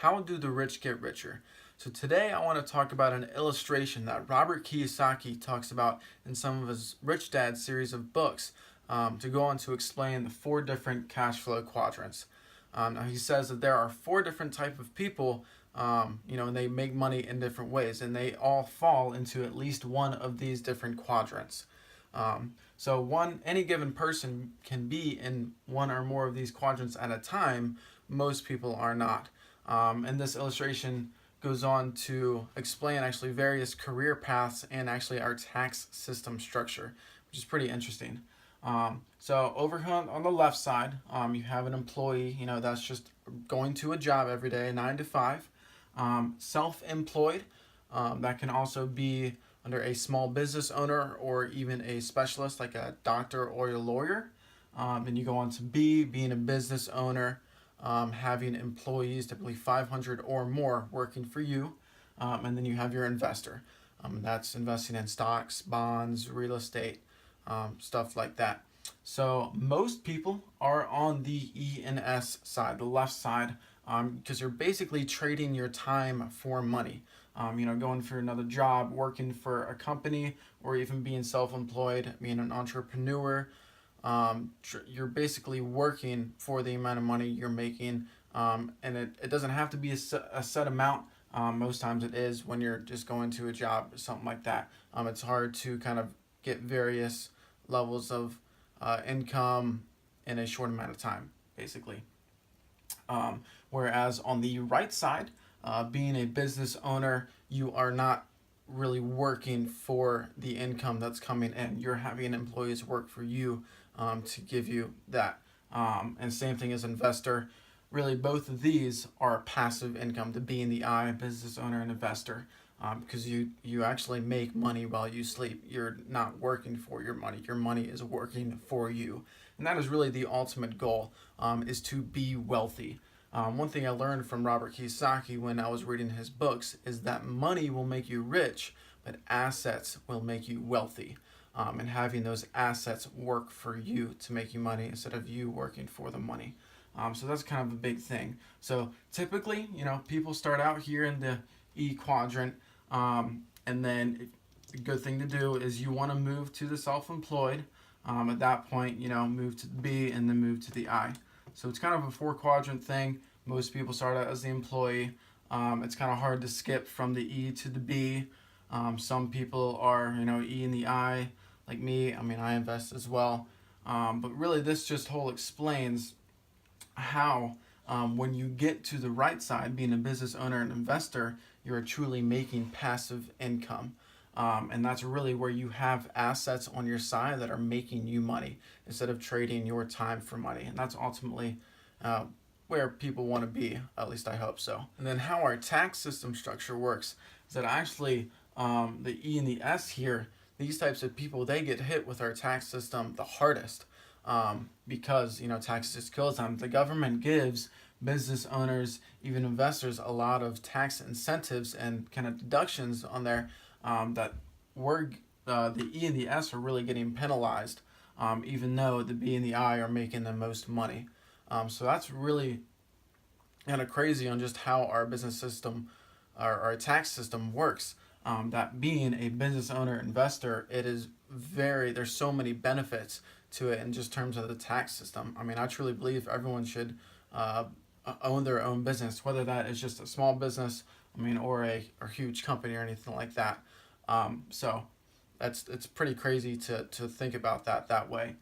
How do the rich get richer? So today I want to talk about an illustration that Robert Kiyosaki talks about in some of his Rich Dad series of books, to go on to explain the four different cash flow quadrants. Now he says that there are four different type of people, and they make money in different ways, and they all fall into at least one of these different quadrants. So any given person can be in one or more of these quadrants at a time. Most people are not. And this illustration goes on to explain actually various career paths and actually our tax system structure, which is pretty interesting. So over here on the left side, you have an employee, that's just going to a job every day, 9 to 5. Self-employed, that can also be under a small business owner or even a specialist like a doctor or a lawyer. Then you go on to B, being a business owner, having employees, typically 500 or more, working for you. And then you have your investor. That's investing in stocks, bonds, real estate, stuff like that. So most people are on the E and S side, the left side, because you're basically trading your time for money. Going for another job, working for a company, or even being self-employed, being an entrepreneur. You're basically working for the amount of money you're making, and it doesn't have to be a set amount. Most times it is when you're just going to a job or something like that. It's hard to kind of get various levels of income in a short amount of time, basically. Whereas on the right side, being a business owner, you are not really working for the income that's coming in. You're having employees work for you to give you that. And same thing as investor. Really, both of these are passive income, to be in the I, business owner and investor, because you actually make money while you sleep. You're not working for your money. Your money is working for you. And that is really the ultimate goal, is to be wealthy. One thing I learned from Robert Kiyosaki when I was reading his books is that money will make you rich, but assets will make you wealthy. And having those assets work for you to make you money instead of you working for the money. So that's kind of a big thing. So typically, people start out here in the E quadrant, and then the good thing to do is you want to move to the self-employed. At that point, move to the B and then move to the I. So it's kind of a four quadrant thing. Most people start out as the employee. It's kind of hard to skip from the E to the B. Some people are, E and the I, like me. I invest as well. But really, this just whole explains how when you get to the right side, being a business owner and investor, you're truly making passive income. And that's really where you have assets on your side that are making you money instead of trading your time for money. And that's ultimately where people want to be, at least I hope so. And then how our tax system structure works is that actually the E and the S here, these types of people, they get hit with our tax system the hardest, because taxes just kills them. The government gives business owners, even investors, a lot of tax incentives and kind of deductions on there, that the E and the S are really getting penalized, even though the B and the I are making the most money. So that's really kind of crazy on just how our business system, our tax system works. That being a business owner investor, there's so many benefits to it in just terms of the tax system. I truly believe everyone should own their own business, whether that is just a small business, or a huge company or anything like that. So it's pretty crazy to think about that way.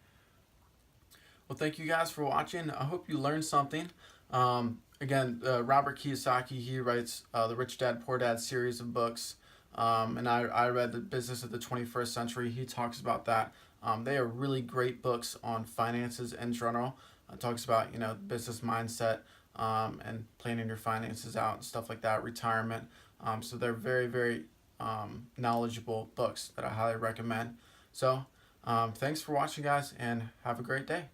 Well, thank you guys for watching. I hope you learned something. Again, Robert Kiyosaki, he writes the Rich Dad, Poor Dad series of books. And I read The Business of the 21st Century. He talks about that. They are really great books on finances in general. It talks about, business mindset, and planning your finances out and stuff like that, retirement. So they're very, very knowledgeable books that I highly recommend. So thanks for watching, guys, and have a great day.